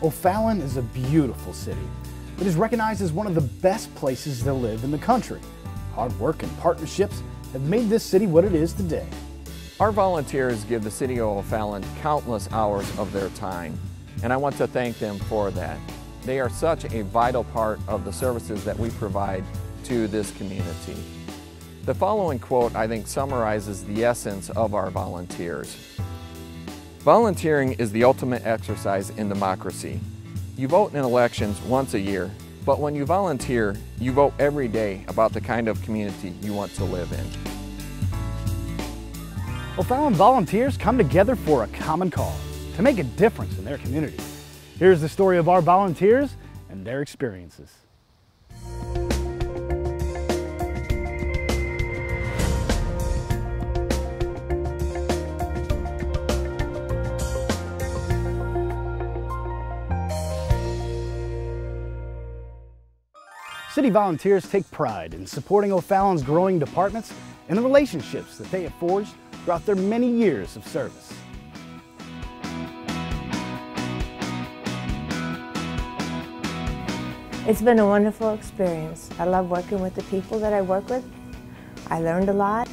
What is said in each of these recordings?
O'Fallon is a beautiful city. It is recognized as one of the best places to live in the country. Hard work and partnerships have made this city what it is today. Our volunteers give the City of O'Fallon countless hours of their time, and I want to thank them for that. They are such a vital part of the services that we provide to this community. The following quote, I think, summarizes the essence of our volunteers. Volunteering is the ultimate exercise in democracy. You vote in elections once a year, but when you volunteer, you vote every day about the kind of community you want to live in. O'Fallon volunteers come together for a common cause, to make a difference in their community. Here's the story of our volunteers and their experiences. City volunteers take pride in supporting O'Fallon's growing departments and the relationships that they have forged throughout their many years of service. It's been a wonderful experience. I love working with the people that I work with. I learned a lot,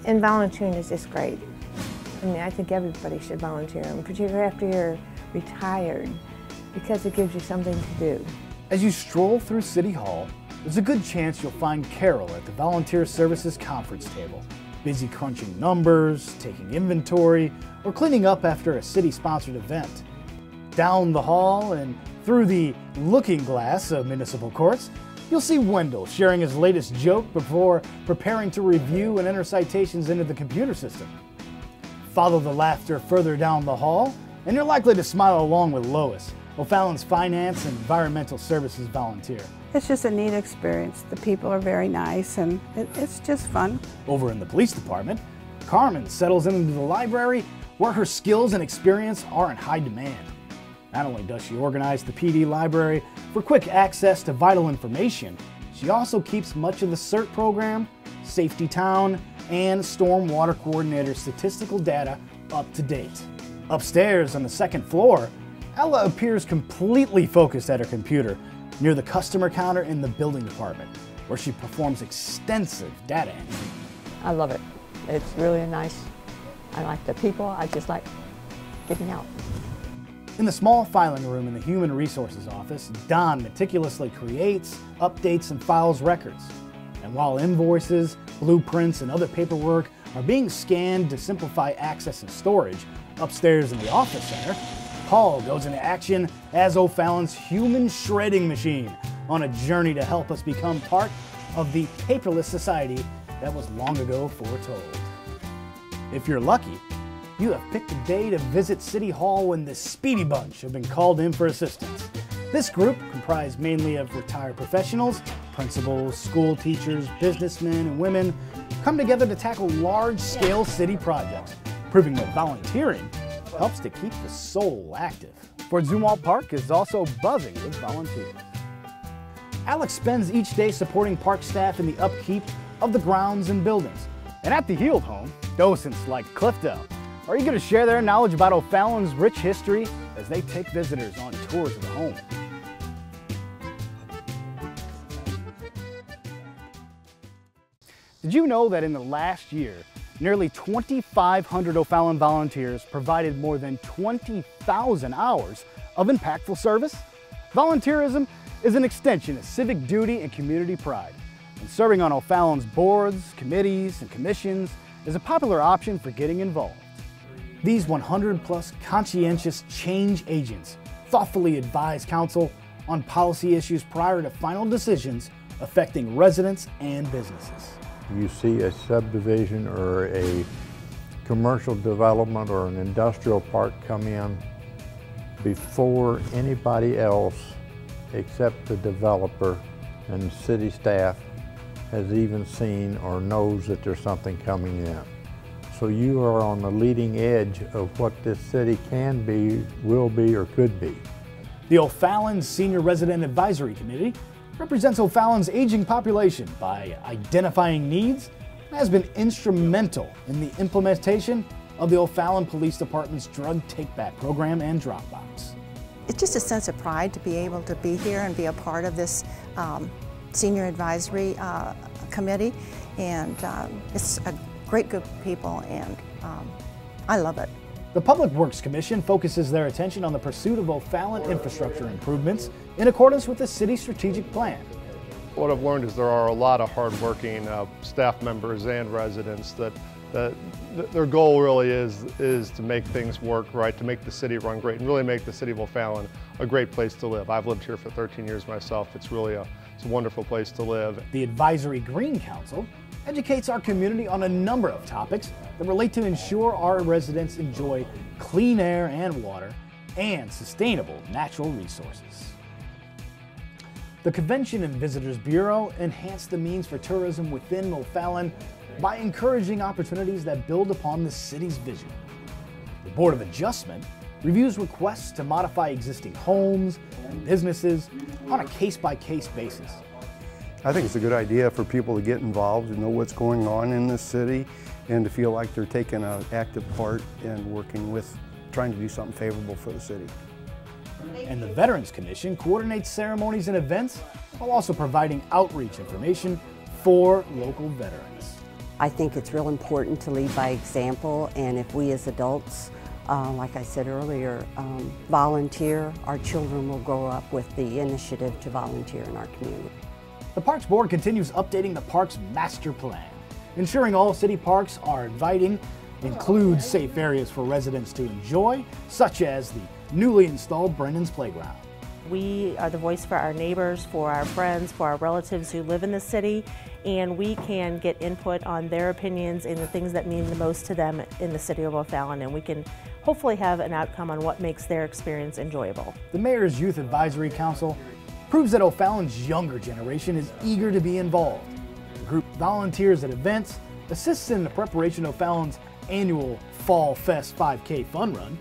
and volunteering is just great. I mean, I think everybody should volunteer, and particularly after you're retired, because it gives you something to do. As you stroll through City Hall, there's a good chance you'll find Carol at the Volunteer Services conference table, busy crunching numbers, taking inventory, or cleaning up after a city-sponsored event. Down the hall and through the looking glass of municipal courts, you'll see Wendell sharing his latest joke before preparing to review and enter citations into the computer system. Follow the laughter further down the hall, and you're likely to smile along with Lois, O'Fallon's Finance and Environmental Services volunteer. It's just a neat experience. The people are very nice and it's just fun. Over in the police department, Carmen settles into the library where her skills and experience are in high demand. Not only does she organize the PD library for quick access to vital information, she also keeps much of the CERT program, Safety Town, and Stormwater Coordinator statistical data up to date. Upstairs on the second floor, Ella appears completely focused at her computer near the customer counter in the building department, where she performs extensive data entry. I love it. It's really nice. I like the people. I just like getting out. In the small filing room in the Human Resources office, Don meticulously creates, updates, and files records. And while invoices, blueprints, and other paperwork are being scanned to simplify access and storage, upstairs in the office center, Paul goes into action as O'Fallon's human shredding machine on a journey to help us become part of the paperless society that was long ago foretold. If you're lucky, you have picked a day to visit City Hall when the Speedy Bunch have been called in for assistance. This group, comprised mainly of retired professionals, principals, school teachers, businessmen, and women, come together to tackle large-scale city projects, proving that volunteering helps to keep the soul active. Fort Zumwalt Park is also buzzing with volunteers. Alex spends each day supporting park staff in the upkeep of the grounds and buildings. And at the Heald Home, docents like Clifton are eager to share their knowledge about O'Fallon's rich history as they take visitors on tours of the home. Did you know that in the last year, nearly 2,500 O'Fallon volunteers provided more than 20,000 hours of impactful service? Volunteerism is an extension of civic duty and community pride. And serving on O'Fallon's boards, committees, and commissions is a popular option for getting involved. These 100-plus conscientious change agents thoughtfully advise council on policy issues prior to final decisions affecting residents and businesses. You see a subdivision or a commercial development or an industrial park come in before anybody else except the developer and city staff has even seen or knows that there's something coming in. So you are on the leading edge of what this city can be, will be, or could be. The O'Fallon Senior Resident Advisory Committee represents O'Fallon's aging population by identifying needs and has been instrumental in the implementation of the O'Fallon Police Department's drug take-back program and drop box. it's just a sense of pride to be able to be here and be a part of this senior advisory committee, and it's a great group of people, and I love it. The Public Works Commission focuses their attention on the pursuit of O'Fallon infrastructure improvements in accordance with the city's strategic plan. What I've learned is there are a lot of hardworking staff members and residents that their goal really is to make things work right, to make the city run great, and really make the city of O'Fallon a great place to live. I've lived here for 13 years myself. It's really it's a wonderful place to live. The Advisory Green Council educates our community on a number of topics that relate to ensure our residents enjoy clean air and water and sustainable natural resources. The Convention and Visitors Bureau enhanced the means for tourism within O'Fallon by encouraging opportunities that build upon the city's vision. The Board of Adjustment reviews requests to modify existing homes and businesses on a case-by-case basis. I think it's a good idea for people to get involved and know what's going on in this city and to feel like they're taking an active part in working with trying to do something favorable for the city. And the Veterans Commission coordinates ceremonies and events while also providing outreach information for local veterans. I think it's real important to lead by example, and if we as adults, like I said earlier, volunteer, our children will grow up with the initiative to volunteer in our community. The Parks Board continues updating the Parks Master Plan, ensuring all city parks are inviting, include safe areas for residents to enjoy, such as the newly installed Brennan's Playground. We are the voice for our neighbors, for our friends, for our relatives who live in the city, and we can get input on their opinions and the things that mean the most to them in the city of O'Fallon, and we can hopefully have an outcome on what makes their experience enjoyable. The Mayor's Youth Advisory Council proves that O'Fallon's younger generation is eager to be involved. The group volunteers at events, assists in the preparation of O'Fallon's annual Fall Fest 5K fun run,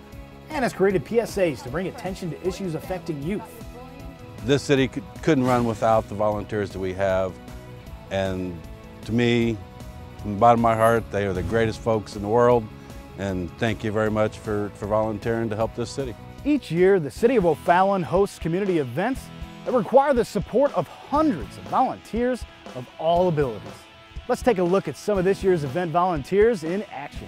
and has created PSAs to bring attention to issues affecting youth. This city couldn't run without the volunteers that we have, and to me, from the bottom of my heart, they are the greatest folks in the world, and thank you very much for volunteering to help this city. Each year, the City of O'Fallon hosts community events that require the support of hundreds of volunteers of all abilities. Let's take a look at some of this year's event volunteers in action.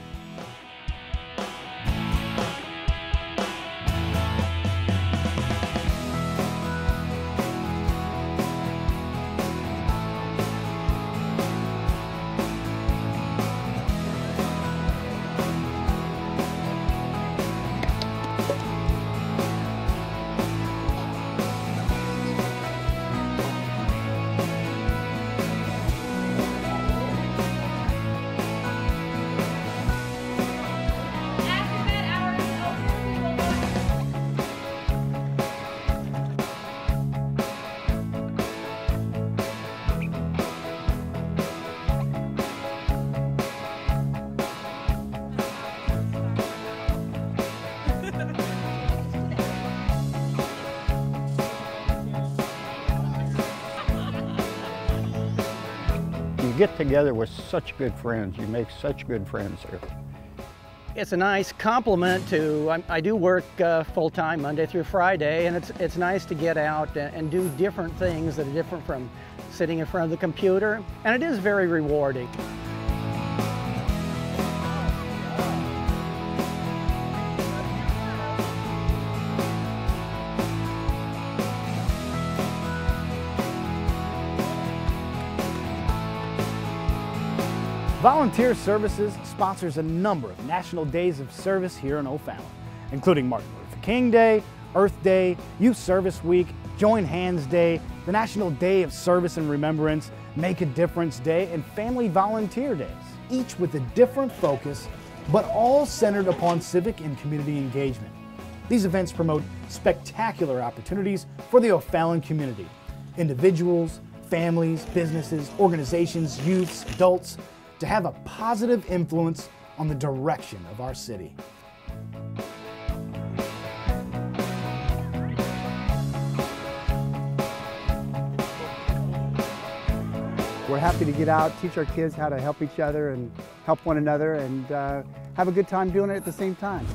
You get together with such good friends. You make such good friends here. It's a nice compliment to, I do work full-time Monday through Friday, and it's nice to get out and do different things that are different from sitting in front of the computer, and it is very rewarding. Volunteer Services sponsors a number of national days of service here in O'Fallon, including Martin Luther King Day, Earth Day, Youth Service Week, Join Hands Day, the National Day of Service and Remembrance, Make a Difference Day, and Family Volunteer Days, each with a different focus, but all centered upon civic and community engagement. These events promote spectacular opportunities for the O'Fallon community. Individuals, families, businesses, organizations, youths, adults, to have a positive influence on the direction of our city. We're happy to get out, teach our kids how to help each other and help one another, and have a good time doing it at the same time.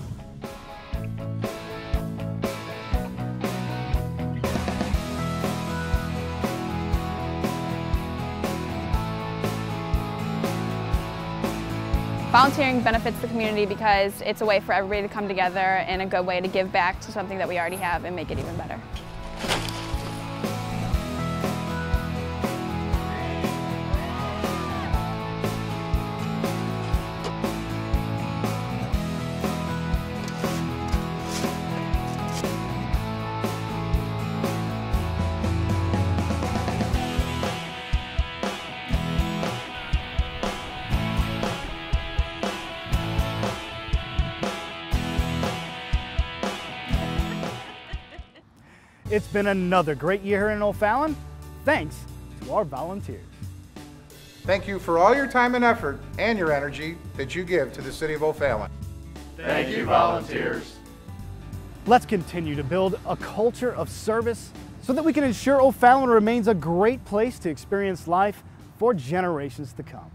Volunteering benefits the community because it's a way for everybody to come together and a good way to give back to something that we already have and make it even better. It's been another great year here in O'Fallon, thanks to our volunteers. Thank you for all your time and effort and your energy that you give to the City of O'Fallon. Thank you, volunteers. Let's continue to build a culture of service so that we can ensure O'Fallon remains a great place to experience life for generations to come.